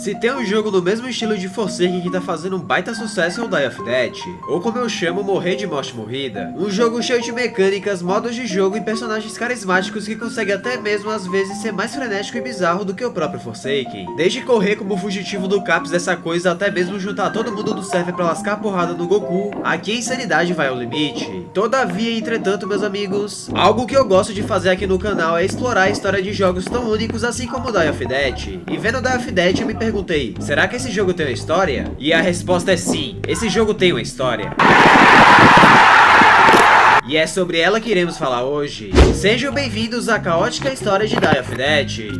Se tem um jogo do mesmo estilo de Forsaken que tá fazendo um baita sucesso é o Die of Dead, ou como eu chamo, morrer de morte morrida. Um jogo cheio de mecânicas, modos de jogo e personagens carismáticos que consegue até mesmo às vezes ser mais frenético e bizarro do que o próprio Forsaken. Desde correr como fugitivo do Caps dessa coisa até mesmo juntar todo mundo do server pra lascar a porrada no Goku, aqui a insanidade vai ao limite. Todavia, entretanto, meus amigos, algo que eu gosto de fazer aqui no canal é explorar a história de jogos tão únicos assim como o Die of Dead. E vendo o Die of Dead eu me perguntei, será que esse jogo tem uma história? E a resposta é sim, esse jogo tem uma história. E é sobre ela que iremos falar hoje. Sejam bem-vindos à caótica história de Die of Dead.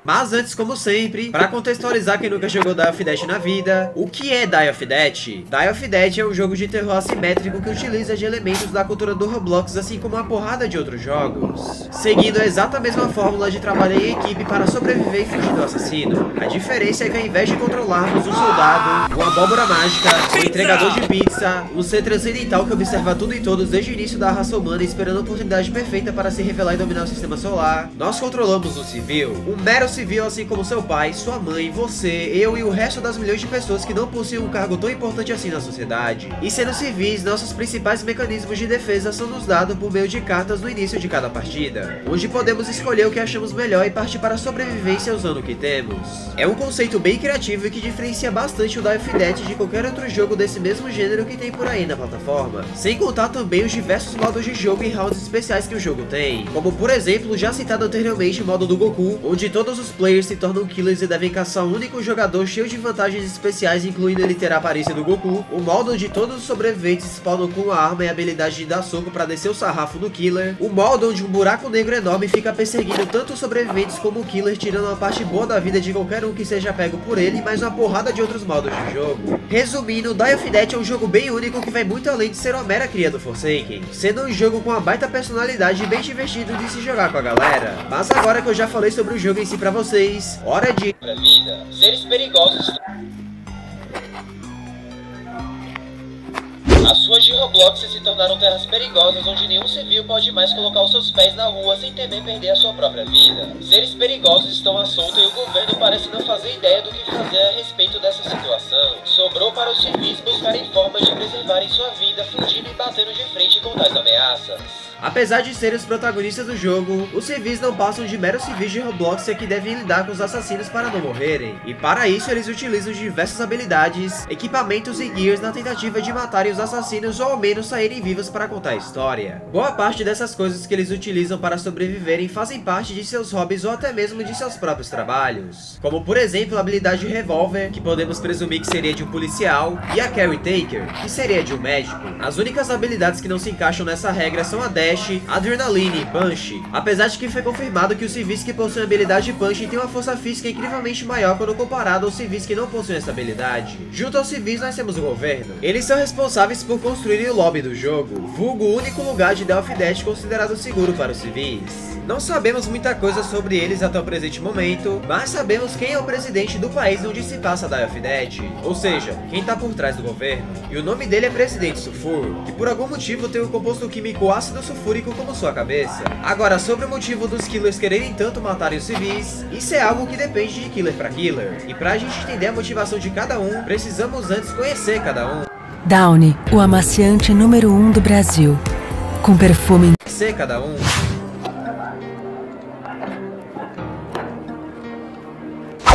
Mas antes, como sempre, para contextualizar quem nunca jogou Die of Dead na vida, o que é Die of Dead? Die of Dead é um jogo de terror assimétrico que utiliza de elementos da cultura do Roblox, assim como uma porrada de outros jogos, seguindo a exata mesma fórmula de trabalhar em equipe para sobreviver e fugir do assassino. A diferença é que ao invés de controlarmos um soldado, uma abóbora mágica, um entregador de pizza, um ser transcendental que observa tudo e todos desde o início da raça humana esperando a oportunidade perfeita para se revelar e dominar o sistema solar, nós controlamos um civil, um mero civil assim como seu pai, sua mãe, você, eu e o resto das milhões de pessoas que não possuem um cargo tão importante assim na sociedade. E sendo civis, nossos principais mecanismos de defesa são nos dados por meio de cartas no início de cada partida, onde podemos escolher o que achamos melhor e partir para a sobrevivência usando o que temos. É um conceito bem criativo e que diferencia bastante o Die of Dead de qualquer outro jogo desse mesmo gênero que tem por aí na plataforma, sem contar também os diversos modos de jogo e rounds especiais que o jogo tem, como por exemplo já citado anteriormente o modo do Goku, onde todos os players se tornam killers e devem caçar um único jogador cheio de vantagens especiais, incluindo ele ter a aparência do Goku, o modo onde todos os sobreviventes spawnam com a arma e a habilidade de dar soco para descer o sarrafo do killer, o modo onde um buraco negro enorme fica perseguindo tanto os sobreviventes como o killer, tirando uma parte boa da vida de qualquer um que seja pego por ele, mais uma porrada de outros modos de jogo. Resumindo, Die of Dead é um jogo bem único que vai muito além de ser uma mera cria do Forsaken, sendo um jogo com uma baita personalidade e bem divertido de se jogar com a galera. Mas agora que eu já falei sobre o jogo em si pra vocês, hora de vida. Seres perigosos. As ruas de Roblox se tornaram terras perigosas onde nenhum civil pode mais colocar os seus pés na rua sem temer perder a sua própria vida. Seres perigosos estão à solta e o governo parece não fazer ideia do que fazer a respeito dessa situação. Sobrou para os civis buscarem formas de preservarem sua vida, fugindo e batendo de frente com tais ameaças. Apesar de serem os protagonistas do jogo, os civis não passam de meros civis de Roblox que devem lidar com os assassinos para não morrerem, e para isso eles utilizam diversas habilidades, equipamentos e gears na tentativa de matarem os assassinos ou ao menos saírem vivos para contar a história. Boa parte dessas coisas que eles utilizam para sobreviverem fazem parte de seus hobbies ou até mesmo de seus próprios trabalhos, como por exemplo a habilidade Revolver, que podemos presumir que seria de um policial, e a Carry Taker, que seria de um médico. As únicas habilidades que não se encaixam nessa regra são a Dash, Adrenaline e Punch, apesar de que foi confirmado que os civis que possuem a habilidade Punch têm uma força física incrivelmente maior quando comparado aos civis que não possuem essa habilidade. Junto aos civis nós temos o governo. Eles são responsáveis por construírem o lobby do jogo, vulgo o único lugar de Die of Dead considerado seguro para os civis. Não sabemos muita coisa sobre eles até o presente momento, mas sabemos quem é o presidente do país onde se passa Die of Dead, ou seja, quem está por trás do governo, e o nome dele é Presidente Sulfur, que por algum motivo tem o composto químico ácido sulfúrico como sua cabeça. Agora, sobre o motivo dos killers quererem tanto matarem os civis, isso é algo que depende de killer para killer, e pra gente entender a motivação de cada um, precisamos antes conhecer cada um. Downy, o amaciante número 1 do Brasil, com perfume. Conhecer cada um.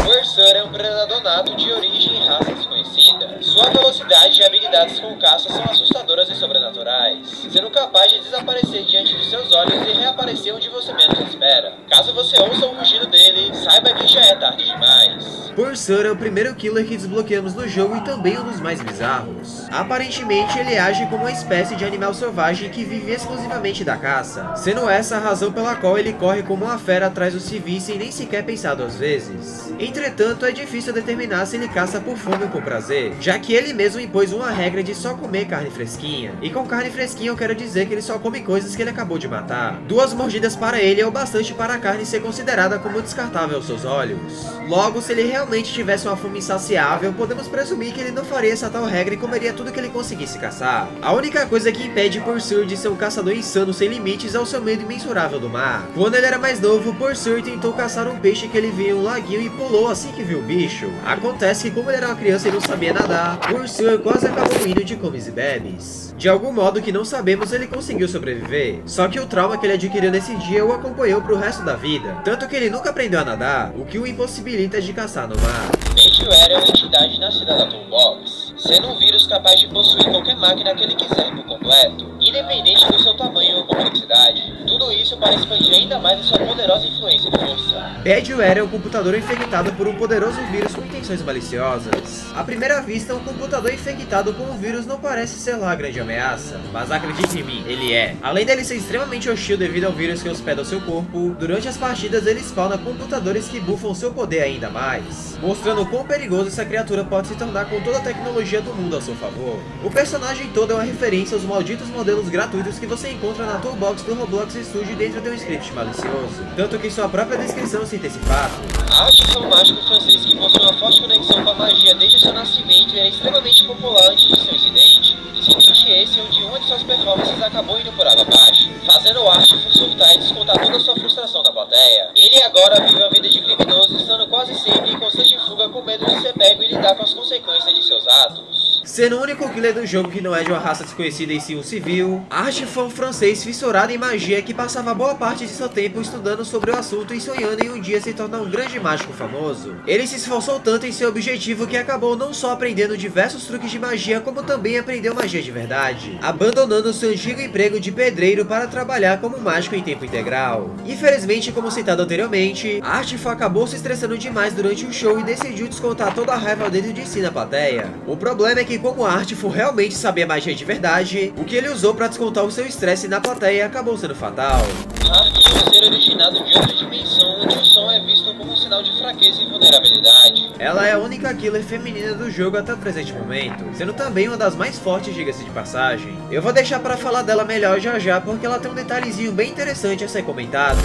Cursor é um predador nato de origem e raça desconhecida. Sua velocidade e habilidades com caça são assustadoras e sobrenaturais, sendo capaz de desaparecer diante de seus olhos e reaparecer onde você menos espera. Caso você ouça o rugido dele, saiba que já é tarde demais. Cursor é o primeiro killer que desbloqueamos no jogo e também um dos mais bizarros. Aparentemente ele age como uma espécie de animal selvagem que vive exclusivamente da caça, sendo essa a razão pela qual ele corre como uma fera atrás dos civis sem nem sequer pensar duas vezes. Entretanto, é difícil determinar se ele caça por fome ou por prazer, já que que ele mesmo impôs uma regra de só comer carne fresquinha. E com carne fresquinha eu quero dizer que ele só come coisas que ele acabou de matar. 2 mordidas para ele é o bastante para a carne ser considerada como descartável aos seus olhos. Logo, se ele realmente tivesse uma fome insaciável, podemos presumir que ele não faria essa tal regra e comeria tudo que ele conseguisse caçar. A única coisa que impede Pursuer de ser um caçador insano sem limites é o seu medo imensurável do mar. Quando ele era mais novo, Pursuer tentou caçar um peixe que ele viu em um laguinho e pulou assim que viu o bicho. Acontece que como ele era uma criança e não sabia nadar, Pursuer quase acabou indo de comes e bebes. De algum modo que não sabemos, ele conseguiu sobreviver. Só que o trauma que ele adquiriu nesse dia o acompanhou pro resto da vida. Tanto que ele nunca aprendeu a nadar, o que o impossibilita de caçar no mar. Badgeware é uma entidade nascida da Toolbox, sendo um vírus capaz de possuir qualquer máquina que ele quiser por completo, independente do seu tamanho ou complexidade. Tudo isso para expandir ainda mais a sua poderosa influência e força. Badgeware é um computador infectado por um poderoso vírus com intenções maliciosas. À primeira vista, um computador infectado com um vírus não parece ser lá a grande ameaça, mas acredite em mim, ele é. Além dele ser extremamente hostil devido ao vírus que hospeda o seu corpo, durante as partidas ele spawna computadores que buffam seu poder ainda mais, mostrando o quão perigoso essa criatura pode se tornar com toda a tecnologia do mundo a seu favor. O personagem todo é uma referência aos malditos modelos gratuitos que você encontra na toolbox do Roblox Studio dentro de um script malicioso, tanto que sua própria descrição cita esse fato. Arte é um mágico francês que possui uma forte conexão com a magia desde o seu nascimento e era extremamente popular antes de seu incidente. Incidente esse onde uma de suas performances acabou indo por água abaixo, fazendo o Artifice surtar e descontar toda a sua frustração da plateia. Ele agora vive uma vida de criminoso, estando quase sempre em constante fuga com medo de ser pego e lidar com as consequências de seus atos. Sendo o único killer do jogo que não é de uma raça desconhecida e sim um civil, Art foi um francês fissurado em magia que passava boa parte de seu tempo estudando sobre o assunto e sonhando em um dia se tornar um grande mágico famoso. Ele se esforçou tanto em seu objetivo que acabou não só aprendendo diversos truques de magia, como também aprendeu magia de verdade, abandonando seu antigo emprego de pedreiro para trabalhar como mágico em tempo integral. Infelizmente, como citado anteriormente, Artful acabou se estressando demais durante o show e decidiu descontar toda a raiva dentro de si na plateia. O problema é que como Artful realmente sabia magia de verdade, o que ele usou para descontar o seu estresse na plateia acabou sendo fatal. Hark é um ser originado de outra dimensão, onde o som é visto como um sinal de fraqueza e vulnerabilidade. Ela é a única killer feminina do jogo até o presente momento, sendo também uma das mais fortes, diga-se de passagem. Eu vou deixar para falar dela melhor já porque ela tem um detalhezinho bem interessante a ser comentado.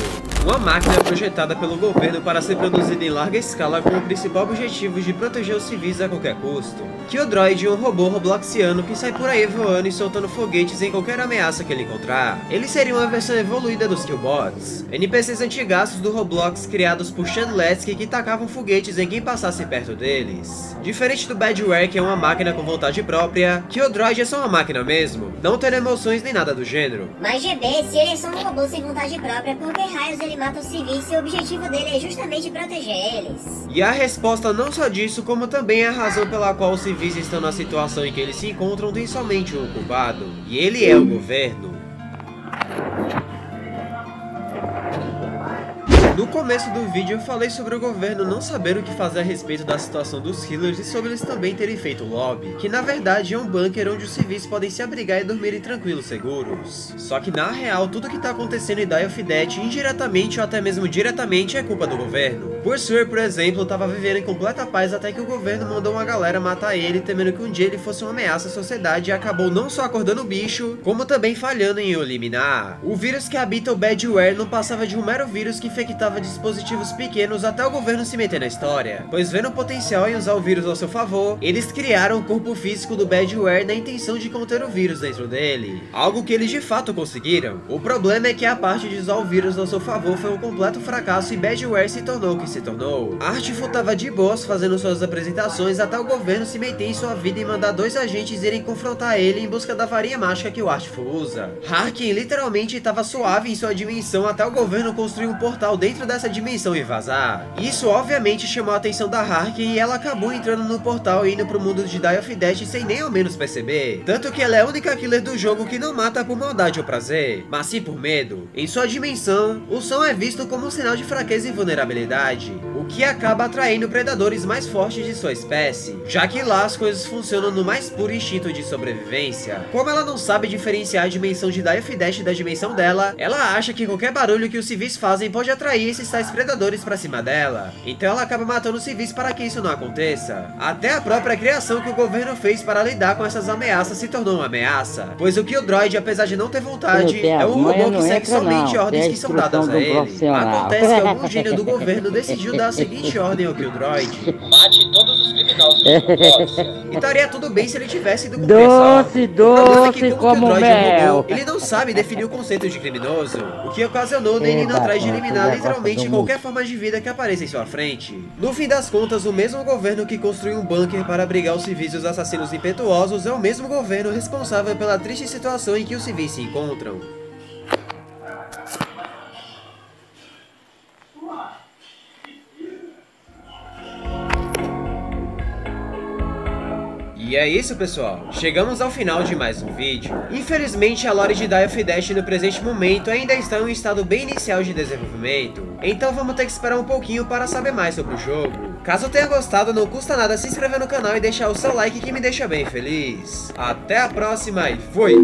Uma máquina projetada pelo governo para ser produzida em larga escala com o principal objetivo de proteger os civis a qualquer custo. Kildroid é um robô robloxiano que sai por aí voando e soltando foguetes em qualquer ameaça que ele encontrar. Ele seria uma versão evoluída dos Killbots, NPCs antigaços do Roblox criados por Shanletsky que tacavam foguetes em quem passasse perto deles. Diferente do Badgeware, que é uma máquina com vontade própria, Kildroid é só uma máquina mesmo, não tendo emoções nem nada do gênero. Mas GB, se ele é só um robô sem vontade própria, por que raios ele mata os civis se o objetivo dele é justamente proteger eles? E a resposta não só disso, como também a razão pela qual os civis estão na situação em que eles se encontram tem somente um culpado, e ele é o governo. No começo do vídeo eu falei sobre o governo não saber o que fazer a respeito da situação dos healers e sobre eles também terem feito o lobby, que na verdade é um bunker onde os civis podem se abrigar e dormirem tranquilos, seguros. Só que na real, tudo que tá acontecendo em Die of Death, indiretamente ou até mesmo diretamente, é culpa do governo. Pursuer, por exemplo, tava vivendo em completa paz até que o governo mandou uma galera matar ele, temendo que um dia ele fosse uma ameaça à sociedade e acabou não só acordando o bicho, como também falhando em o eliminar. O vírus que habita o Badgeware não passava de um mero vírus que infectava dispositivos pequenos até o governo se meter na história, pois vendo o potencial em usar o vírus ao seu favor, eles criaram o corpo físico do Badgeware na intenção de conter o vírus dentro dele, algo que eles de fato conseguiram. O problema é que a parte de usar o vírus ao seu favor foi um completo fracasso e Badgeware se tornou o que se tornou. Artful tava de boas fazendo suas apresentações até o governo se meter em sua vida e mandar 2 agentes irem confrontar ele em busca da varinha mágica que o Artful usa. Harkin literalmente tava suave em sua dimensão até o governo construir um portal dentro dessa dimensão e vazar. Isso obviamente chamou a atenção da Harkin e ela acabou entrando no portal e indo pro mundo de Die of Death sem nem ao menos perceber. Tanto que ela é a única killer do jogo que não mata por maldade ou prazer, mas sim por medo. Em sua dimensão, o som é visto como um sinal de fraqueza e vulnerabilidade, o que acaba atraindo predadores mais fortes de sua espécie, já que lá as coisas funcionam no mais puro instinto de sobrevivência. Como ela não sabe diferenciar a dimensão de Die of Death da dimensão dela, ela acha que qualquer barulho que os civis fazem pode atrair atrair esses tais predadores pra cima dela. Então ela acaba matando os civis para que isso não aconteça. Até a própria criação que o governo fez para lidar com essas ameaças se tornou uma ameaça. Pois o Killdroid, apesar de não ter vontade, é um robô que segue somente ordens que são dadas a ele. Acontece que algum gênio do governo decidiu dar a seguinte ordem ao Killdroid: mate todos os criminosos de Roblox. E estaria tudo bem se ele tivesse ido cumprir essa ordem. O problema é que como o Killdroid é um robô, ele não sabe definir o conceito de criminoso, o que ocasionou nele indo atrás de eliminar literalmente qualquer forma de vida que apareça em sua frente. No fim das contas, o mesmo governo que construiu um bunker para abrigar os civis e os assassinos impetuosos é o mesmo governo responsável pela triste situação em que os civis se encontram. E é isso, pessoal. Chegamos ao final de mais um vídeo. Infelizmente, a lore de Die of Dash no presente momento ainda está em um estado bem inicial de desenvolvimento. Então vamos ter que esperar um pouquinho para saber mais sobre o jogo. Caso tenha gostado, não custa nada se inscrever no canal e deixar o seu like que me deixa bem feliz. Até a próxima e fui!